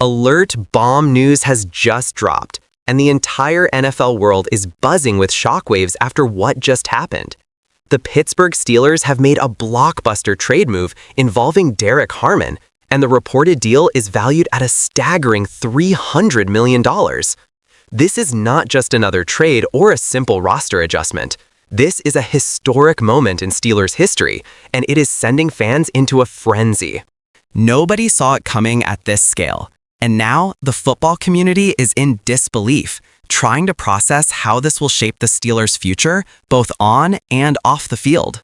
Alert bomb news has just dropped, and the entire NFL world is buzzing with shockwaves after what just happened. The Pittsburgh Steelers have made a blockbuster trade move involving Derrick Harmon, and the reported deal is valued at a staggering $300 million. This is not just another trade or a simple roster adjustment. This is a historic moment in Steelers history, and it is sending fans into a frenzy. Nobody saw it coming at this scale. And now, the football community is in disbelief, trying to process how this will shape the Steelers' future, both on and off the field.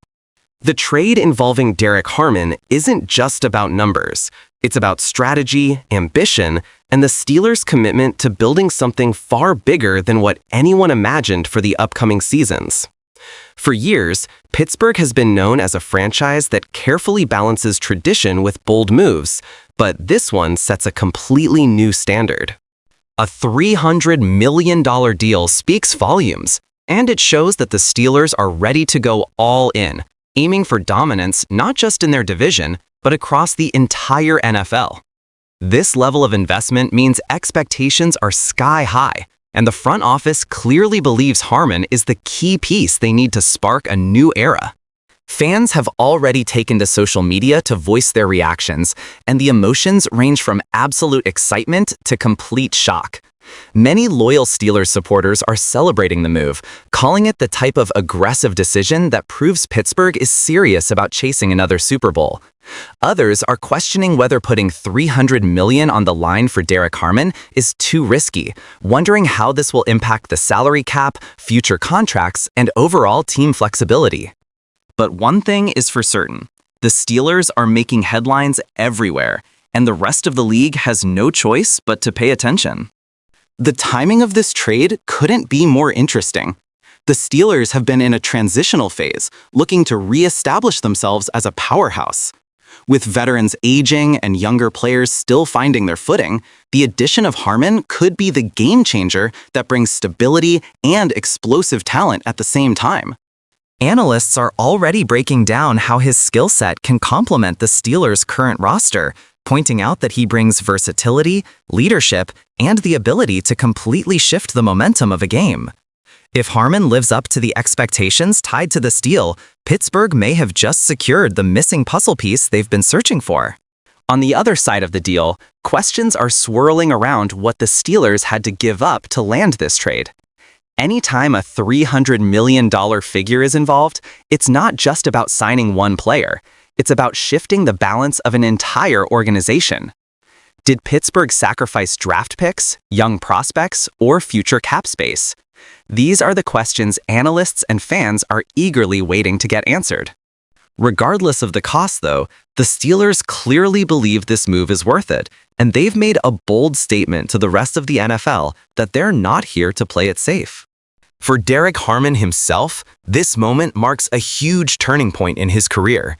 The trade involving Derrick Harmon isn't just about numbers. It's about strategy, ambition, and the Steelers' commitment to building something far bigger than what anyone imagined for the upcoming seasons. For years, Pittsburgh has been known as a franchise that carefully balances tradition with bold moves, but this one sets a completely new standard. A $300 million deal speaks volumes, and it shows that the Steelers are ready to go all in, aiming for dominance not just in their division, but across the entire NFL. This level of investment means expectations are sky high, and the front office clearly believes Harmon is the key piece they need to spark a new era. Fans have already taken to social media to voice their reactions, and the emotions range from absolute excitement to complete shock. Many loyal Steelers supporters are celebrating the move, calling it the type of aggressive decision that proves Pittsburgh is serious about chasing another Super Bowl. Others are questioning whether putting $300 million on the line for Derrick Harmon is too risky, wondering how this will impact the salary cap, future contracts, and overall team flexibility. But one thing is for certain, the Steelers are making headlines everywhere, and the rest of the league has no choice but to pay attention. The timing of this trade couldn't be more interesting. The Steelers have been in a transitional phase, looking to re-establish themselves as a powerhouse. With veterans aging and younger players still finding their footing, the addition of Harmon could be the game changer that brings stability and explosive talent at the same time. Analysts are already breaking down how his skill set can complement the Steelers' current roster, pointing out that he brings versatility, leadership, and the ability to completely shift the momentum of a game. If Harmon lives up to the expectations tied to this deal, Pittsburgh may have just secured the missing puzzle piece they've been searching for. On the other side of the deal, questions are swirling around what the Steelers had to give up to land this trade. Anytime a $300 million figure is involved, it's not just about signing one player. It's about shifting the balance of an entire organization. Did Pittsburgh sacrifice draft picks, young prospects, or future cap space? These are the questions analysts and fans are eagerly waiting to get answered. Regardless of the cost, though, the Steelers clearly believe this move is worth it, and they've made a bold statement to the rest of the NFL that they're not here to play it safe. For Derrick Harmon himself, this moment marks a huge turning point in his career.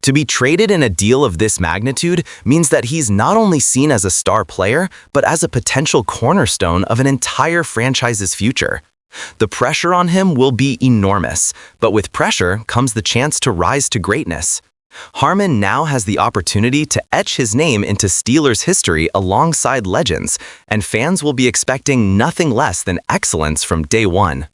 To be traded in a deal of this magnitude means that he's not only seen as a star player, but as a potential cornerstone of an entire franchise's future. The pressure on him will be enormous, but with pressure comes the chance to rise to greatness. Harmon now has the opportunity to etch his name into Steelers history alongside legends, and fans will be expecting nothing less than excellence from day one.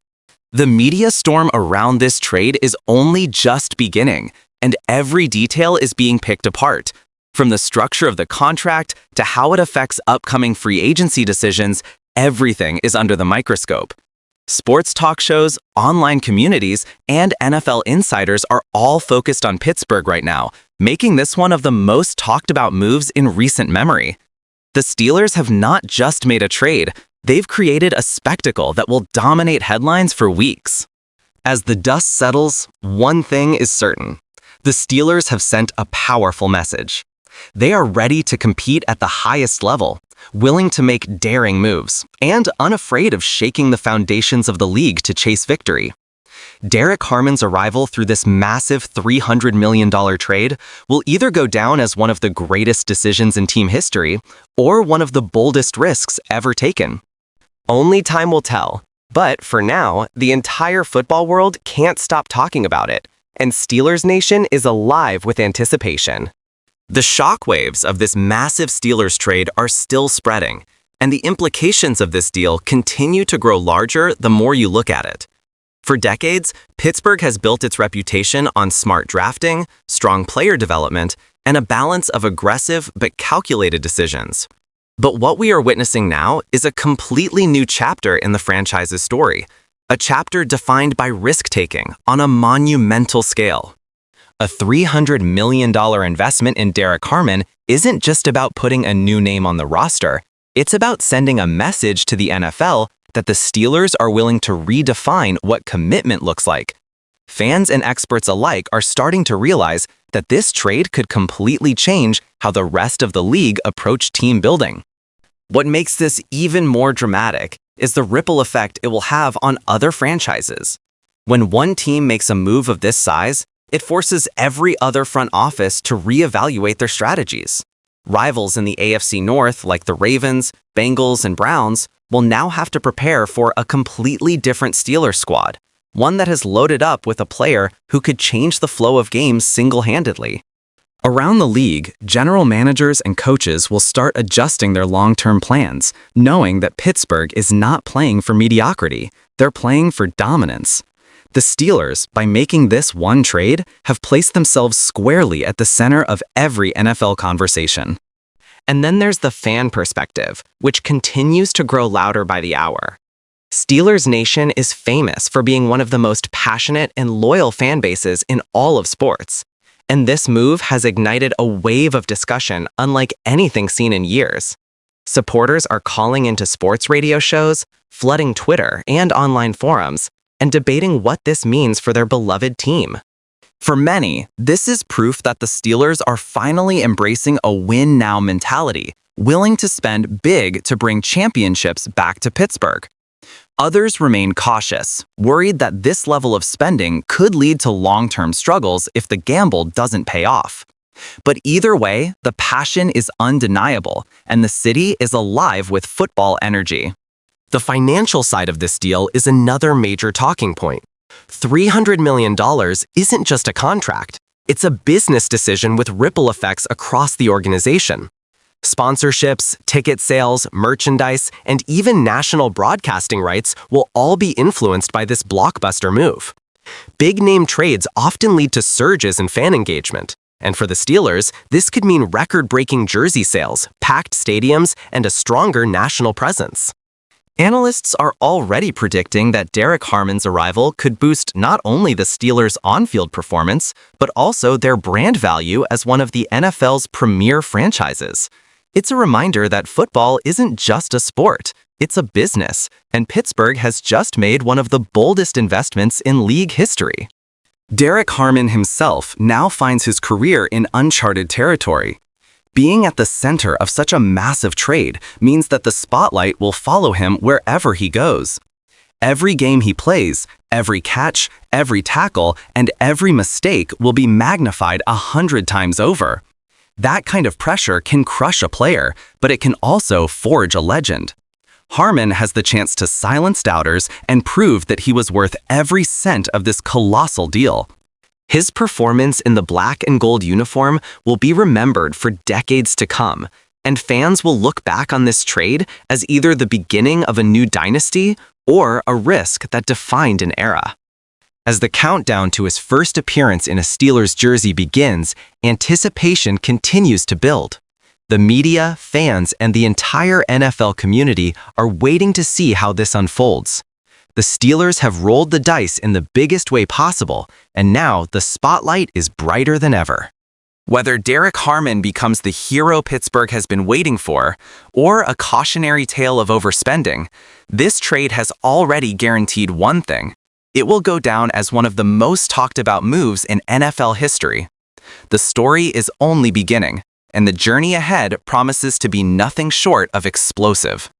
The media storm around this trade is only just beginning, and every detail is being picked apart. From the structure of the contract to how it affects upcoming free agency decisions, everything is under the microscope. Sports talk shows, online communities, and NFL insiders are all focused on Pittsburgh right now, making this one of the most talked about moves in recent memory. The Steelers have not just made a trade, they've created a spectacle that will dominate headlines for weeks. As the dust settles, one thing is certain. The Steelers have sent a powerful message. They are ready to compete at the highest level, willing to make daring moves, and unafraid of shaking the foundations of the league to chase victory. Derrick Harmon's arrival through this massive $300 million trade will either go down as one of the greatest decisions in team history or one of the boldest risks ever taken. Only time will tell, but for now, the entire football world can't stop talking about it, and Steelers Nation is alive with anticipation. The shockwaves of this massive Steelers trade are still spreading, and the implications of this deal continue to grow larger the more you look at it. For decades, Pittsburgh has built its reputation on smart drafting, strong player development, and a balance of aggressive but calculated decisions. But what we are witnessing now is a completely new chapter in the franchise's story, a chapter defined by risk-taking on a monumental scale. A $300 million investment in Derrick Harmon isn't just about putting a new name on the roster, it's about sending a message to the NFL that the Steelers are willing to redefine what commitment looks like. Fans and experts alike are starting to realize that this trade could completely change how the rest of the league approach team building. What makes this even more dramatic is the ripple effect it will have on other franchises. When one team makes a move of this size, it forces every other front office to reevaluate their strategies. Rivals in the AFC North, like the Ravens, Bengals, and Browns, will now have to prepare for a completely different Steelers squad, one that has loaded up with a player who could change the flow of games single-handedly. Around the league, general managers and coaches will start adjusting their long-term plans, knowing that Pittsburgh is not playing for mediocrity, they're playing for dominance. The Steelers, by making this one trade, have placed themselves squarely at the center of every NFL conversation. And then there's the fan perspective, which continues to grow louder by the hour. Steelers Nation is famous for being one of the most passionate and loyal fan bases in all of sports. And this move has ignited a wave of discussion unlike anything seen in years. Supporters are calling into sports radio shows, flooding Twitter and online forums, and debating what this means for their beloved team. For many, this is proof that the Steelers are finally embracing a win-now mentality, willing to spend big to bring championships back to Pittsburgh. Others remain cautious, worried that this level of spending could lead to long-term struggles if the gamble doesn't pay off. But either way, the passion is undeniable, and the city is alive with football energy. The financial side of this deal is another major talking point. $300 million isn't just a contract, it's a business decision with ripple effects across the organization. Sponsorships, ticket sales, merchandise, and even national broadcasting rights will all be influenced by this blockbuster move. Big-name trades often lead to surges in fan engagement, and for the Steelers, this could mean record-breaking jersey sales, packed stadiums, and a stronger national presence. Analysts are already predicting that Derrick Harmon's arrival could boost not only the Steelers' on-field performance, but also their brand value as one of the NFL's premier franchises. It's a reminder that football isn't just a sport, it's a business, and Pittsburgh has just made one of the boldest investments in league history. Derrick Harmon himself now finds his career in uncharted territory. Being at the center of such a massive trade means that the spotlight will follow him wherever he goes. Every game he plays, every catch, every tackle, and every mistake will be magnified 100 times over. That kind of pressure can crush a player, but it can also forge a legend. Harmon has the chance to silence doubters and prove that he was worth every cent of this colossal deal. His performance in the black and gold uniform will be remembered for decades to come, and fans will look back on this trade as either the beginning of a new dynasty or a risk that defined an era. As the countdown to his first appearance in a Steelers jersey begins, anticipation continues to build. The media, fans, and the entire NFL community are waiting to see how this unfolds. The Steelers have rolled the dice in the biggest way possible, and now the spotlight is brighter than ever. Whether Derrick Harmon becomes the hero Pittsburgh has been waiting for, or a cautionary tale of overspending, this trade has already guaranteed one thing. It will go down as one of the most talked about moves in NFL history. The story is only beginning, and the journey ahead promises to be nothing short of explosive.